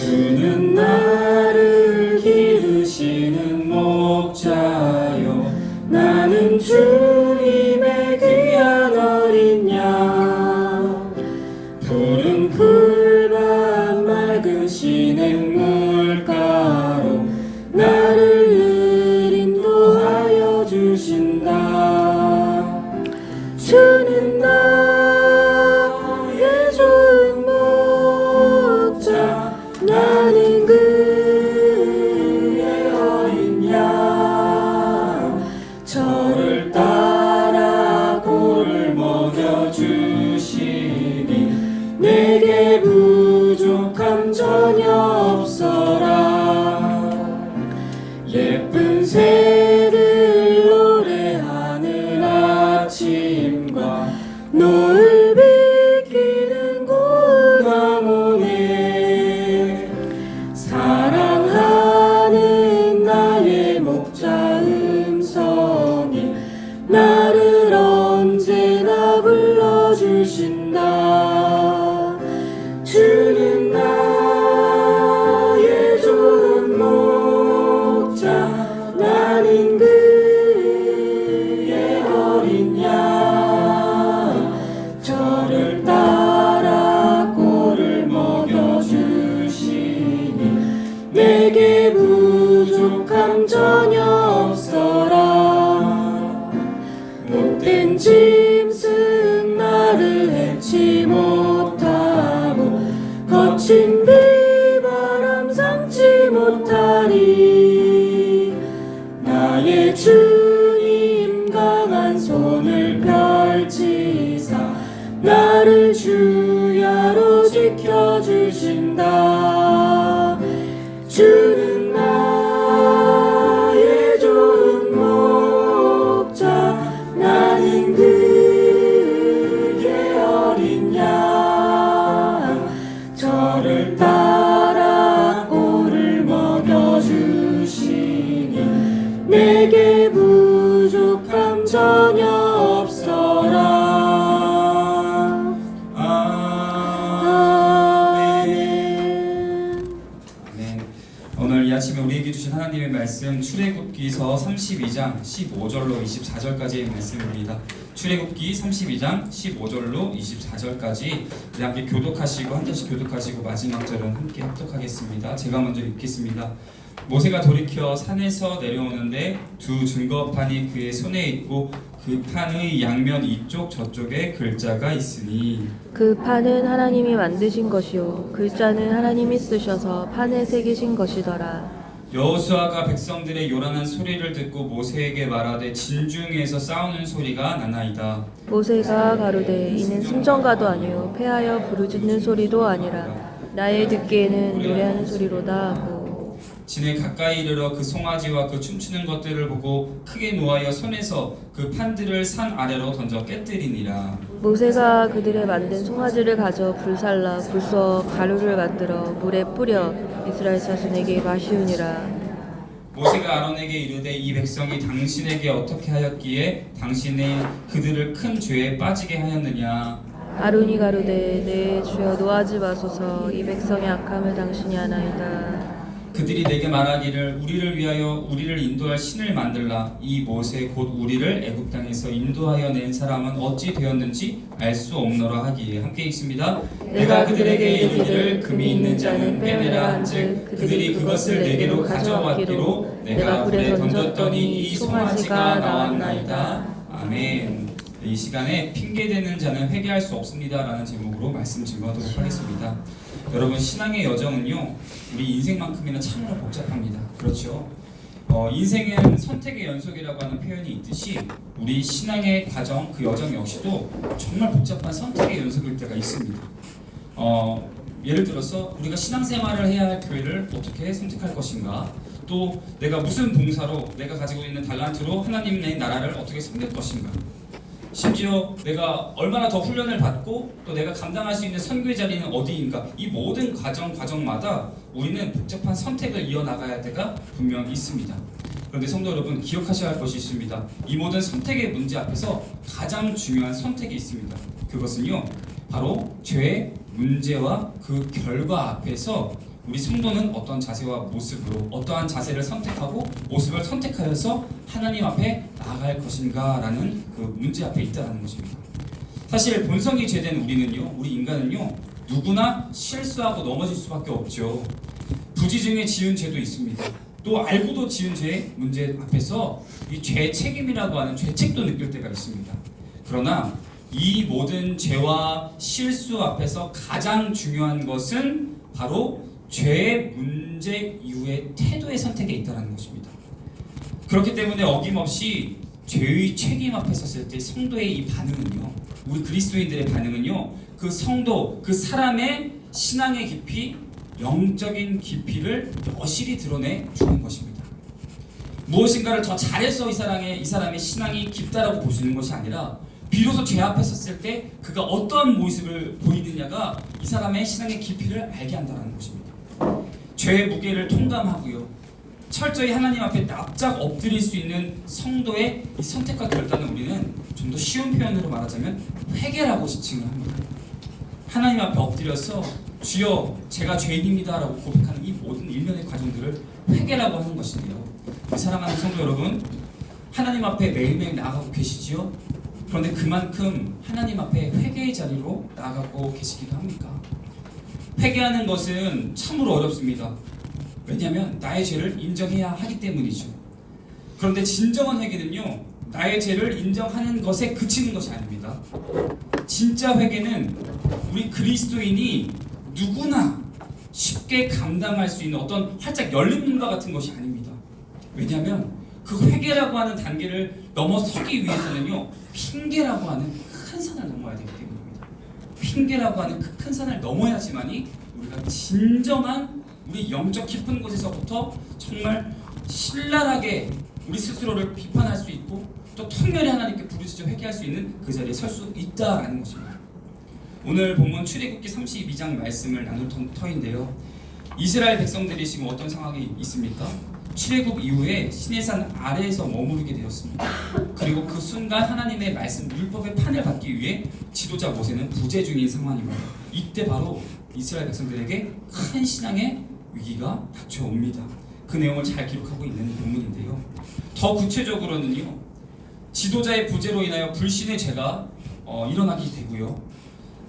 주는 나를 기르시는 목자요 나는 주님의 귀한 어린 양 푸른 풀밭 맑은 시냇 물가로 나를 늘 인도하여 주신다. 주는 나의 좋은 목자 나는 그의 어린 양 저를 따라 꼴을 먹여주시니 내게 부족함 전혀 없어라. 예쁜 새들 노래하는 아침과 노을 비키는 고나무네 사랑하는 나의 목자 음성이 나를 언제나 불러주신다. 주는 나의 좋은 목자 나는 그의 어린 양 저를 따라 꼴을 먹여주시니 내게 부족함 전혀 없어라. 못된 짐승 나를 해치 못하고 거친 비바람 삼지 못하리. 나의 주님 강한 손을 펼치사 나를 주야로 지켜주신다. 주는 나의 좋은 목자 나는 그의 어린 양 저를 따라 꼴을 먹여주시니 내게 부족함 전혀 없어라. 아멘. 아멘. 오늘 이 아침에 우리에게 주신 하나님의 말씀 출애굽기서 32장 15절로 24절까지의 말씀입니다. 출애굽기 32장 15절로 24절까지 우리 함께 교독하시고 한 절씩 교독하시고 마지막 절은 함께 합독하겠습니다. 제가 먼저 읽겠습니다. 모세가 돌이켜 산에서 내려오는데 두 증거판이 그의 손에 있고 그 판의 양면 이쪽 저쪽에 글자가 있으니 그 판은 하나님이 만드신 것이요 글자는 하나님이 쓰셔서 판에 새기신 것이더라. 여호수아가 백성들의 요란한 소리를 듣고 모세에게 말하되 진중에서 싸우는 소리가 나나이다. 모세가 가로되 이는 승전가도 아니요 패하여 부르짖는 소리도 아니라 나의 듣기에는 노래하는 소리로다 하고 진에 가까이 이르러 그 송아지와 그 춤추는 것들을 보고 크게 노하여 손에서 그 판들을 산 아래로 던져 깨뜨리니라. 모세가 그들의 만든 송아지를 가져 불살라 불써 가루를 만들어 물에 뿌려 이스라엘 자손에게 마시우니라. 모세가 아론에게 이르되 이 백성이 당신에게 어떻게 하였기에 당신이 그들을 큰 죄에 빠지게 하였느냐. 아론이 가로되 내 주여 노하지 마소서 이 백성의 악함을 당신이 아나이다. 그들이 내게 말하기를 우리를 위하여 우리를 인도할 신을 만들라. 이 모세 곧 우리를 애굽 땅에서 인도하여 낸 사람은 어찌 되었는지 알 수 없노라 하기에 함께 읽습니다. 내가 그들에게 이르기를 금이 있는 자는 빼내라 한즉 그들이 그것을 내게로 가져왔기로 내가 불에 던졌더니 이 송아지가 나왔나이다. 아멘. 이 시간에 핑계대는 자는 회개할 수 없습니다라는 제목으로 말씀 증거하도록 하겠습니다. 여러분 신앙의 여정은요 우리 인생만큼이나 참으로 복잡합니다. 그렇죠? 인생은 선택의 연속이라고 하는 표현이 있듯이 우리 신앙의 과정 그 여정 역시도 정말 복잡한 선택의 연속일 때가 있습니다. 예를 들어서 우리가 신앙생활을 해야 할 교회를 어떻게 선택할 것인가, 또 내가 무슨 봉사로 내가 가지고 있는 달란트로 하나님의 나라를 어떻게 섬길 것인가, 심지어 내가 얼마나 더 훈련을 받고 또 내가 감당할 수 있는 선교의 자리는 어디인가, 이 모든 과정마다 우리는 복잡한 선택을 이어나가야 할 때가 분명 있습니다. 그런데 성도 여러분, 기억하셔야 할 것이 있습니다. 이 모든 선택의 문제 앞에서 가장 중요한 선택이 있습니다. 그것은요 바로 죄의 문제와 그 결과 앞에서 우리 성도는 어떤 자세와 모습으로 어떠한 자세를 선택하고 모습을 선택하여서 하나님 앞에 나아갈 것인가라는 그 문제 앞에 있다는 것입니다. 사실 본성이 죄된 우리 인간은요, 누구나 실수하고 넘어질 수밖에 없죠. 부지중에 지은 죄도 있습니다. 또 알고도 지은 죄의 문제 앞에서 이 죄의 책임이라고 하는 죄책도 느낄 때가 있습니다. 그러나 이 모든 죄와 실수 앞에서 가장 중요한 것은 바로 죄의 문제 이후의 태도의 선택에 있다는 것입니다. 그렇기 때문에 어김없이 죄의 책임 앞에 섰을 때 성도의 이 반응은요, 우리 그리스도인들의 반응은요, 그 성도, 그 사람의 신앙의 깊이, 영적인 깊이를 여실히 드러내 주는 것입니다. 무엇인가를 더 잘해서 이 사람의 신앙이 깊다라고 보시는 것이 아니라 비로소 죄 앞에 섰을 때 그가 어떠한 모습을 보이느냐가 이 사람의 신앙의 깊이를 알게 한다는 것입니다. 죄의 무게를 통감하고요, 철저히 하나님 앞에 납작 엎드릴 수 있는 성도의 이 선택과 결단을 우리는 좀 더 쉬운 표현으로 말하자면 회개라고 지칭을 합니다. 하나님 앞에 엎드려서 주여 제가 죄인입니다 라고 고백하는 이 모든 일련의 과정들을 회개라고 하는 것인데요, 사랑하는 성도 여러분, 하나님 앞에 매일매일 나아가고 계시지요? 그런데 그만큼 하나님 앞에 회개의 자리로 나아가고 계시기도 합니까? 회개하는 것은 참으로 어렵습니다. 왜냐하면 나의 죄를 인정해야 하기 때문이죠. 그런데 진정한 회개는요, 나의 죄를 인정하는 것에 그치는 것이 아닙니다. 진짜 회개는 우리 그리스도인이 누구나 쉽게 감당할 수 있는 어떤 활짝 열린 문과 같은 것이 아닙니다. 왜냐하면 그 회개라고 하는 단계를 넘어서기 위해서는요, 핑계라고 하는 큰 산을 넘어야 되기 때문입니다. 핑계라고 하는 그 큰 산을 넘어야지만이 우리가 진정한 우리 영적 깊은 곳에서부터 정말 신랄하게 우리 스스로를 비판할 수 있고 또 통렬히 하나님께 부르짖어 회개할 수 있는 그 자리에 설 수 있다라는 것입니다. 오늘 본문 출애굽기 32장 말씀을 나눌 터인데요, 이스라엘 백성들이 지금 어떤 상황이 있습니까? 출애굽 이후에 시내산 아래에서 머무르게 되었습니다. 그리고 그 순간 하나님의 말씀 율법의 판을 받기 위해 지도자 모세는 부재 중인 상황입니다. 이때 바로 이스라엘 백성들에게 큰 신앙의 위기가 닥쳐옵니다. 그 내용을 잘 기록하고 있는 본문인데요, 더 구체적으로는요, 지도자의 부재로 인하여 불신의 죄가 일어나게 되고요,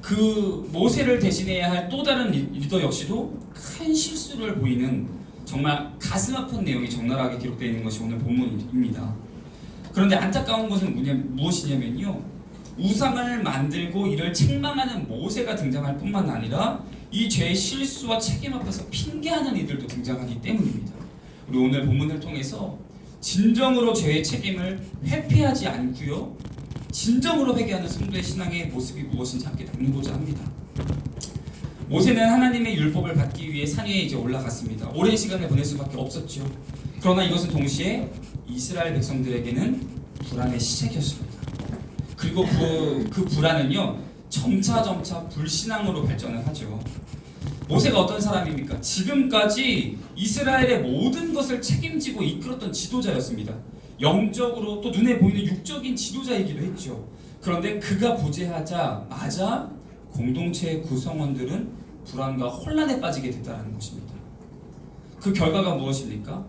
그 모세를 대신해야 할 또 다른 리더 역시도 큰 실수를 보이는 정말 가슴 아픈 내용이 적나라하게 기록되어 있는 것이 오늘 본문입니다. 그런데 안타까운 것은 무엇이냐면요, 우상을 만들고 이를 책망하는 모세가 등장할 뿐만 아니라 이 죄의 실수와 책임 앞에서 핑계하는 이들도 등장하기 때문입니다. 우리 오늘 본문을 통해서 진정으로 죄의 책임을 회피하지 않고요, 진정으로 회개하는 성도의 신앙의 모습이 무엇인지 함께 나누고자 합니다. 모세는 하나님의 율법을 받기 위해 산 위에 이제 올라갔습니다. 오랜 시간을 보낼 수밖에 없었죠. 그러나 이것은 동시에 이스라엘 백성들에게는 불안의 시작이었습니다. 그리고 그 불안은요, 점차 불신앙으로 발전을 하죠. 모세가 어떤 사람입니까? 지금까지 이스라엘의 모든 것을 책임지고 이끌었던 지도자였습니다. 영적으로 또 눈에 보이는 육적인 지도자이기도 했죠. 그런데 그가 부재하자마자 공동체의 구성원들은 불안과 혼란에 빠지게 됐다는 것입니다. 그 결과가 무엇입니까?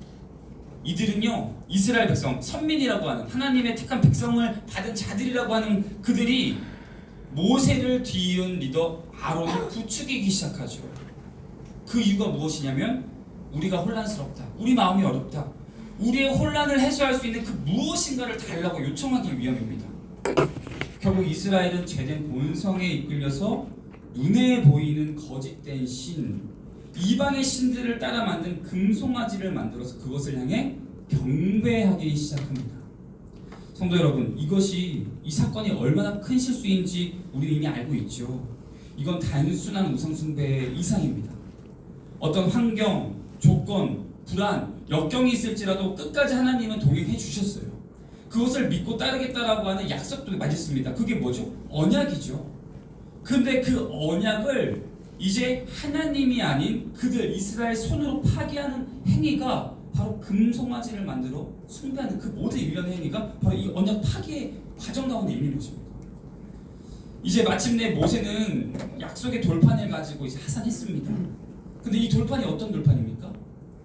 이들은요, 이스라엘 백성, 선민이라고 하는 하나님의 택한 백성을 받은 자들이라고 하는 그들이 모세를 뒤이은 리더 아론을 부추기기 시작하죠. 그 이유가 무엇이냐면 우리가 혼란스럽다, 우리 마음이 어렵다, 우리의 혼란을 해소할 수 있는 그 무엇인가를 달라고 요청하기 위함입니다. 결국 이스라엘은 죄된 본성에 이끌려서 눈에 보이는 거짓된 신, 이방의 신들을 따라 만든 금송아지를 만들어서 그것을 향해 경배하기 시작합니다. 성도 여러분, 이 사건이 얼마나 큰 실수인지 우리는 이미 알고 있죠. 이건 단순한 우상숭배 이상입니다. 어떤 환경, 조건, 불안, 역경이 있을지라도 끝까지 하나님은 동행해 주셨어요. 그것을 믿고 따르겠다라고 하는 약속도 맞습니다. 그게 뭐죠? 언약이죠. 근데 그 언약을 이제 하나님이 아닌 그들 이스라엘 손으로 파기하는 행위가 바로 금송아지를 만들어 숭배하는 그 모든 일련의 행위가 바로 이 언약 파기의 과정 가운데 있는 것입니다. 이제 마침내 모세는 약속의 돌판을 가지고 이제 하산했습니다. 근데 이 돌판이 어떤 돌판입니까?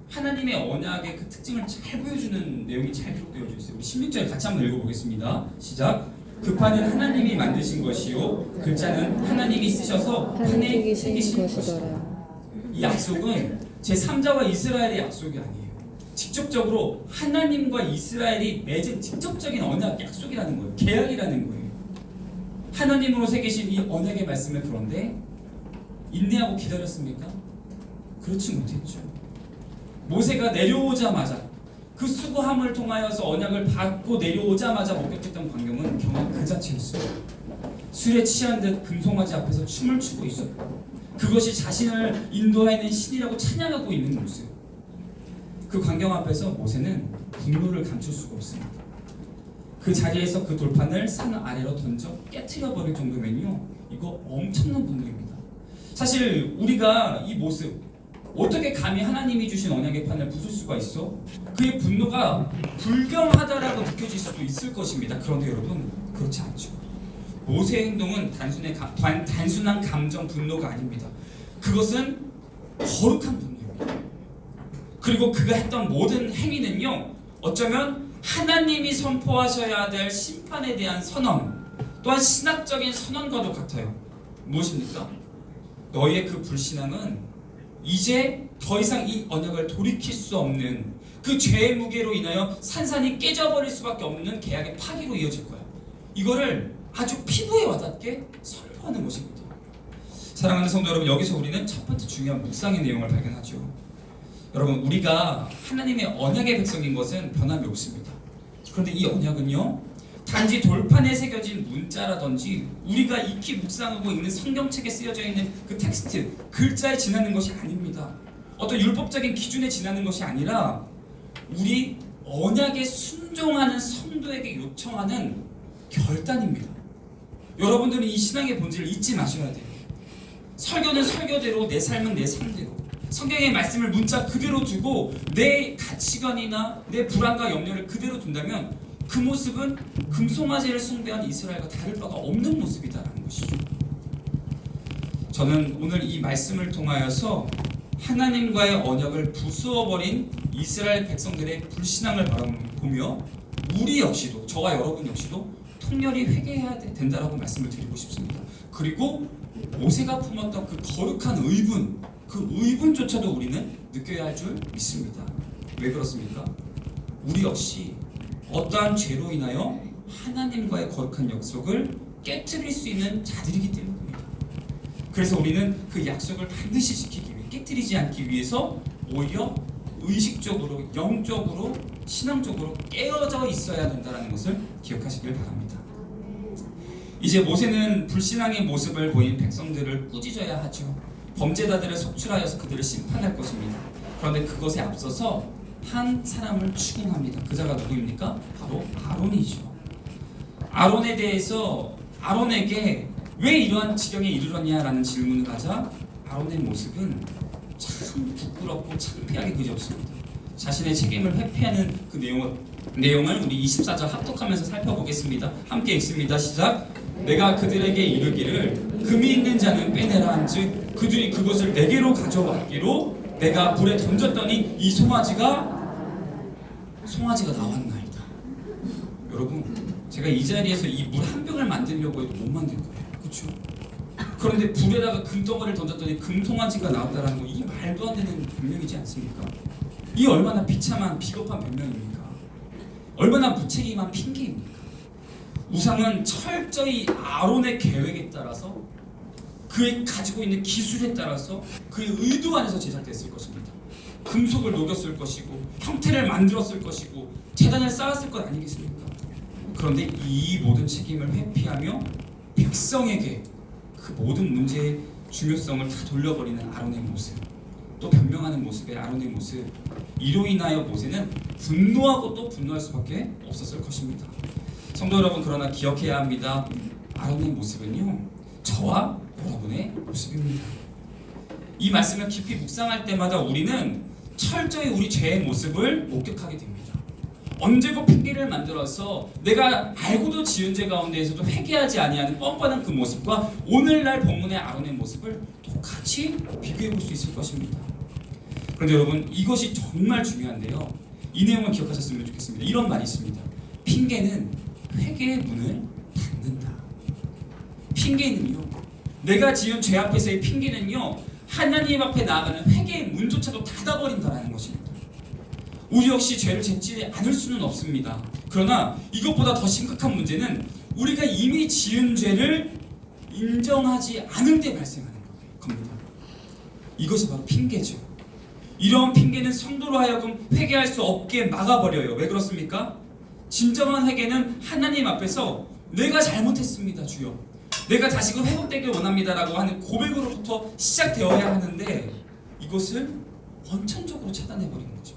하나님의 언약의 그 특징을 잘 보여주는 내용이 잘 기록되어 있어요. 우리 16절 같이 한번 읽어보겠습니다. 시작. 그 판은 하나님이 만드신 것이요 글자는 하나님이 쓰셔서 판에 새기신 것이더라. 이 약속은 제3자와 이스라엘의 약속이 아니에요. 직접적으로 하나님과 이스라엘이 맺은 직접적인 언약 약속이라는 거예요. 계약이라는 거예요. 하나님으로 새기신 이 언약의 말씀을 그런데 인내하고 기다렸습니까? 그렇지 못했죠. 모세가 내려오자마자 그 수고함을 통하여서 언약을 받고 내려오자마자 목격했던 광경은 경험 그 자체였어요. 술에 취한 듯 금송아지 앞에서 춤을 추고 있었고 그것이 자신을 인도하는 신이라고 찬양하고 있는 모습. 그 광경 앞에서 모세는 분노를 감출 수가 없습니다. 그 자리에서 그 돌판을 산 아래로 던져 깨트려 버릴 정도면요, 이거 엄청난 분노입니다. 사실 우리가 이 모습 어떻게 감히 하나님이 주신 언약의 판을 부술 수가 있어? 그의 분노가 불경하다라고 느껴질 수도 있을 것입니다. 그런데 여러분 그렇지 않죠. 모세의 행동은 단순한 감정 분노가 아닙니다. 그것은 거룩한 분노입니다. 그리고 그가 했던 모든 행위는요, 어쩌면 하나님이 선포하셔야 될 심판에 대한 선언, 또한 신학적인 선언과도 같아요. 무엇입니까? 너희의 그 불신앙은 이제 더 이상 이 언약을 돌이킬 수 없는 그 죄의 무게로 인하여 산산이 깨져버릴 수밖에 없는 계약의 파기로 이어질 거야. 이거를 아주 피부에 와닿게 선포하는 것입니다. 사랑하는 성도 여러분, 여기서 우리는 첫 번째 중요한 묵상의 내용을 발견하죠. 여러분, 우리가 하나님의 언약의 백성인 것은 변함이 없습니다. 그런데 이 언약은요, 단지 돌판에 새겨진 문자라든지 우리가 익히 묵상하고 있는 성경책에 쓰여져 있는 그 텍스트, 글자에 지나는 것이 아닙니다. 어떤 율법적인 기준에 지나는 것이 아니라 우리 언약에 순종하는 성도에게 요청하는 결단입니다. 여러분들은 이 신앙의 본질을 잊지 마셔야 돼요. 설교는 설교대로, 내 삶은 내 삶대로, 성경의 말씀을 문자 그대로 두고 내 가치관이나 내 불안과 염려를 그대로 둔다면 그 모습은 금송아지를 숭배한 이스라엘과 다를 바가 없는 모습이다라는 것이죠. 저는 오늘 이 말씀을 통하여서 하나님과의 언약을 부수어버린 이스라엘 백성들의 불신앙을 바라보며 우리 역시도, 저와 여러분 역시도 통렬히 회개해야 된다라고 말씀을 드리고 싶습니다. 그리고 모세가 품었던 그 거룩한 의분, 그 의분조차도 우리는 느껴야 할 줄 믿습니다. 왜 그렇습니까? 우리 역시 어떠한 죄로 인하여 하나님과의 거룩한 약속을 깨트릴 수 있는 자들이기 때문입니다. 그래서 우리는 그 약속을 반드시 지키기 위해, 깨트리지 않기 위해서 오히려 의식적으로, 영적으로, 신앙적으로 깨어져 있어야 된다는 것을 기억하시길 바랍니다. 이제 모세는 불신앙의 모습을 보인 백성들을 꾸짖어야 하죠. 범죄자들을 속출하여서 그들을 심판할 것입니다. 그런데 그것에 앞서서 한 사람을 추궁합니다. 그 자가 누구입니까? 바로 아론이죠. 아론에 대해서 아론에게 왜 이러한 지경에 이르렀냐라는 질문을 하자 아론의 모습은 참 부끄럽고 창피하게 그지없습니다. 자신의 책임을 회피하는 그 내용을 우리 24절 합독하면서 살펴보겠습니다. 함께 읽습니다. 시작. 내가 그들에게 이르기를 금이 있는 자는 빼내라 한즉 그들이 그것을 내게로 가져왔기로 내가 불에 던졌더니 이 송아지가 나왔나이다. 여러분, 제가 이 자리에서 이 물 한 병을 만들려고 해도 못 만들 거예요. 그렇죠? 그런데 불에다가 금덩어리를 던졌더니 금송아지가 나왔다라는 거, 이 말도 안 되는 변명이지 않습니까? 이 얼마나 비참한 비겁한 변명입니까? 얼마나 무책임한 핑계입니까? 우상은 철저히 아론의 계획에 따라서, 그의 가지고 있는 기술에 따라서, 그의 의도 안에서 제작됐을 것입니다. 금속을 녹였을 것이고 형태를 만들었을 것이고 제단을 쌓았을 것 아니겠습니까? 그런데 이 모든 책임을 회피하며 백성에게 그 모든 문제의 중요성을 다 돌려버리는 아론의 모습, 또 변명하는 모습의 아론의 모습, 이로 인하여 모세는 분노하고 또 분노할 수밖에 없었을 것입니다. 성도 여러분, 그러나 기억해야 합니다. 아론의 모습은요, 저와 여러분의 모습입니다. 이 말씀을 깊이 묵상할 때마다 우리는 철저히 우리 죄의 모습을 목격하게 됩니다. 언제고 핑계를 만들어서 내가 알고도 지은 죄 가운데에서도 회개하지 아니하는 뻔뻔한 그 모습과 오늘날 본문의 아론의 모습을 똑같이 비교해 볼 수 있을 것입니다. 그런데 여러분, 이것이 정말 중요한데요, 이 내용을 기억하셨으면 좋겠습니다. 이런 말이 있습니다. 핑계는 회개의 문을 닫는다. 핑계는요, 내가 지은 죄 앞에서의 핑계는요, 하나님 앞에 나아가는 회개의 문조차도 닫아버린다라는 것입니다. 우리 역시 죄를 짓지 않을 수는 없습니다. 그러나 이것보다 더 심각한 문제는 우리가 이미 지은 죄를 인정하지 않을 때 발생하는 겁니다. 이것이 바로 핑계죠. 이런 핑계는 성도로 하여금 회개할 수 없게 막아버려요. 왜 그렇습니까? 진정한 회개는 하나님 앞에서 내가 잘못했습니다, 주여, 내가 다시금 회복되길 원합니다라고 하는 고백으로부터 시작되어야 하는데, 이것을 원천적으로 차단해버리는 거죠.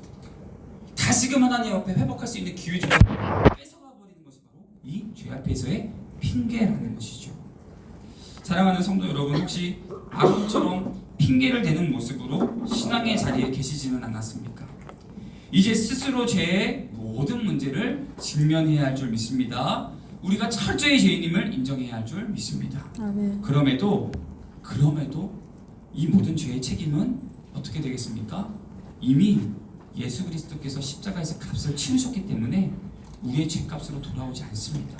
다시금 하나님 앞에 회복할 수 있는 기회조차 뺏어가버리는 것이 바로 이 죄 앞에서의 핑계라는 것이죠. 사랑하는 성도 여러분, 혹시 아론처럼 핑계를 대는 모습으로 신앙의 자리에 계시지는 않았습니까? 이제 스스로 죄의 모든 문제를 직면해야 할 줄 믿습니다. 우리가 철저히 죄인임을 인정해야 할 줄 믿습니다. 아멘. 그럼에도 이 모든 죄의 책임은 어떻게 되겠습니까? 이미 예수 그리스도께서 십자가에서 값을 치르셨기 때문에 우리의 죄값으로 돌아오지 않습니다.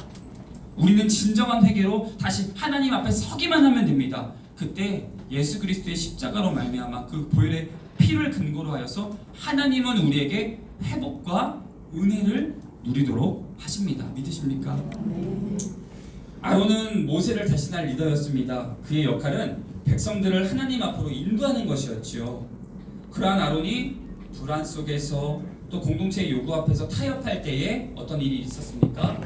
우리는 진정한 회개로 다시 하나님 앞에 서기만 하면 됩니다. 그때 예수 그리스도의 십자가로 말미암아 그 보혈의 피를 근거로 하여서 하나님은 우리에게 회복과 은혜를 누리도록 하십니다. 믿으십니까? 아론은 모세를 대신할 리더였습니다. 그의 역할은 백성들을 하나님 앞으로 인도하는 것이었지요. 그러한 아론이 불안 속에서 또 공동체의 요구 앞에서 타협할 때에 어떤 일이 있었습니까?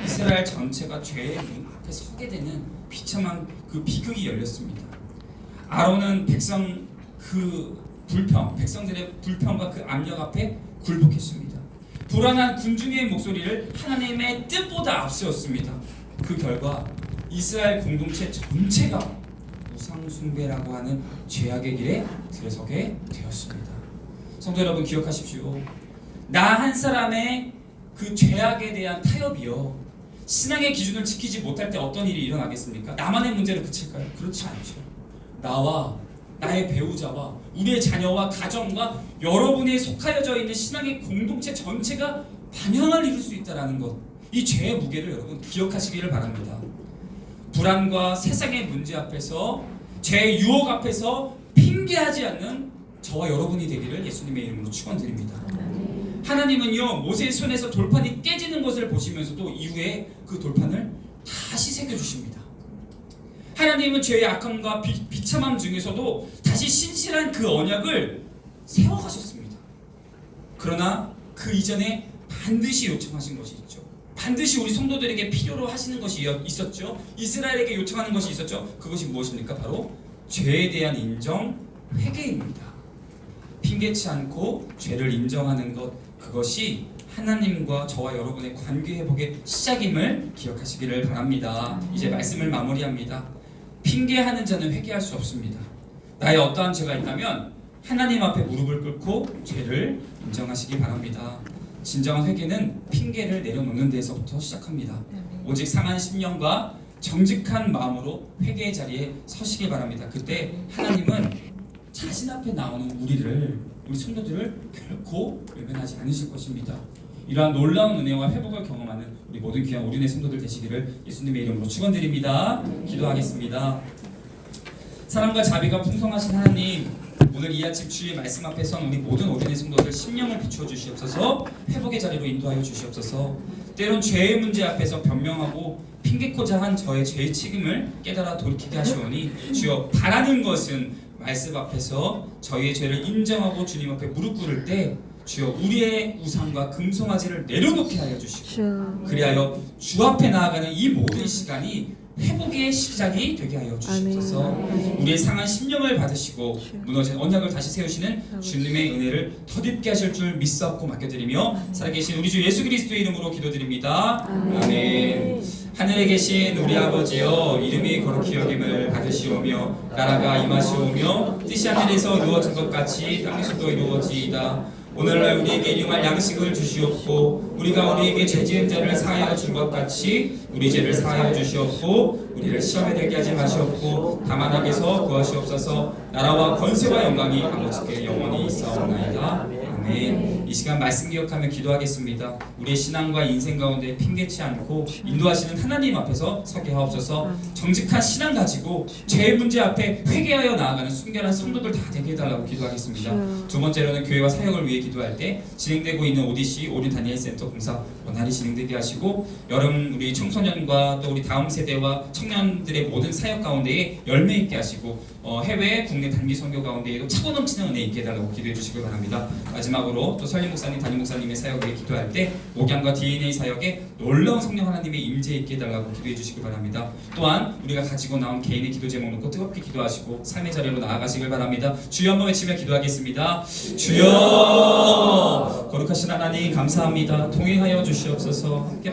이스라엘 전체가 죄의 문 앞에 서게 되는 비참한 그 비극이 열렸습니다. 아론은 백성들의 불평과 그 압력 앞에 굴복했습니다. 불안한 군중의 목소리를 하나님의 뜻보다 앞세웠습니다. 그 결과 이스라엘 공동체 전체가 우상 숭배라고 하는 죄악의 길에 들어서게 되었습니다. 성도 여러분, 기억하십시오. 나 한 사람의 그 죄악에 대한 타협이요, 신앙의 기준을 지키지 못할 때 어떤 일이 일어나겠습니까? 나만의 문제로 그칠까요? 그렇지 않죠. 나와 나의 배우자와 우리의 자녀와 가정과 여러분이 속하여져 있는 신앙의 공동체 전체가 방향을 이룰 수 있다는 것, 이 죄의 무게를 여러분 기억하시기를 바랍니다. 불안과 세상의 문제 앞에서, 죄의 유혹 앞에서 핑계하지 않는 저와 여러분이 되기를 예수님의 이름으로 축원드립니다. 하나님은요, 모세의 손에서 돌판이 깨지는 것을 보시면서도 이후에 그 돌판을 다시 새겨주십니다. 하나님은 죄의 악함과 비참함 중에서도 다시 신실한 그 언약을 세워가셨습니다. 그러나 그 이전에 반드시 요청하신 것이 있죠. 반드시 우리 성도들에게 필요로 하시는 것이 있었죠. 이스라엘에게 요청하는 것이 있었죠. 그것이 무엇입니까? 바로 죄에 대한 인정, 회개입니다. 핑계치 않고 죄를 인정하는 것, 그것이 하나님과 저와 여러분의 관계 회복의 시작임을 기억하시기를 바랍니다. 이제 말씀을 마무리합니다. 핑계하는 자는 회개할 수 없습니다. 나의 어떠한 죄가 있다면 하나님 앞에 무릎을 꿇고 죄를 인정하시기 바랍니다. 진정한 회개는 핑계를 내려놓는 데서부터 시작합니다. 오직 상한 심령과 정직한 마음으로 회개의 자리에 서시기 바랍니다. 그때 하나님은 자신 앞에 나오는 우리 성도들을 결코 외면하지 않으실 것입니다. 이러한 놀라운 은혜와 회복을 경험하는 우리 모든 귀한 우리네 성도들 되시기를 예수님의 이름으로 축원드립니다. 기도하겠습니다. 사랑과 자비가 풍성하신 하나님, 오늘 이 아침 주의 말씀 앞에 선 우리 모든 어린이 성도들 심령을 비추어 주시옵소서. 회복의 자리로 인도하여 주시옵소서. 때론 죄의 문제 앞에서 변명하고 핑계코자 한 저의 죄의 책임을 깨달아 돌이키게 하시오니 주여, 바라는 것은 말씀 앞에서 저희의 죄를 인정하고 주님 앞에 무릎 꿇을 때 주여 우리의 우상과 금송아지를 내려놓게 하여 주시고, 그리하여 주 앞에 나아가는 이 모든 시간이 회복의 시작이 되게 하여 주시옵소서. 우리의 상한 심령을 받으시고 무너진 언약을 다시 세우시는 주님의 은혜를 더딥게 하실 줄 믿사옵고 맡겨드리며 살아계신 우리 주 예수 그리스도의 이름으로 기도드립니다. 아멘. 하늘에 계신 우리 아버지여, 이름이 거룩히 여김을 받으시오며 나라가 임하시오며 뜻이 하늘에서 이루어진 것 같이 땅에서도 이루어지이다. 오늘날 우리에게 일용할 양식을 주시옵고 우리가 우리에게 죄 지은 자를 사하여 준 것 같이 우리 죄를 사하여 주시옵고 우리를 시험에 들게 하지 마시옵고 다만 악에서 구하시옵소서. 나라와 권세와 영광이 아버지께 영원히 있사옵나이다. 아멘. 이 시간 말씀 기억하며 기도하겠습니다. 우리의 신앙과 인생 가운데 핑계치 않고 인도하시는 하나님 앞에서 서게 하옵소서. 정직한 신앙 가지고 죄의 문제 앞에 회개하여 나아가는 순결한 성도들 다 되게 해달라고 기도하겠습니다. 두 번째로는 교회와 사역을 위해 기도할 때 진행되고 있는 ODC 오륜 다니엘 센터 공사 원활히 진행되게 하시고 여름 우리 청소년과 또 우리 다음 세대와 청년들의 모든 사역 가운데에 열매 있게 하시고 해외 국내 단기 선교 가운데에도 차고 넘치는 은혜 있게 해달라고 기도해 주시길 바랍니다. 마지막으로 또 설림 목사님, 담임 목사님의 사역에 기도할 때 목양과 DNA 사역에 놀라운 성령 하나님의 임재 있게 해달라고 기도해 주시길 바랍니다. 또한 우리가 가지고 나온 개인의 기도 제목 놓고 뜨겁게 기도하시고 삶의 자리로 나아가시길 바랍니다. 주여 한번 외치며 기도하겠습니다. 주여 거룩하신 하나님 감사합니다. 동행하여 주시옵소서. 함께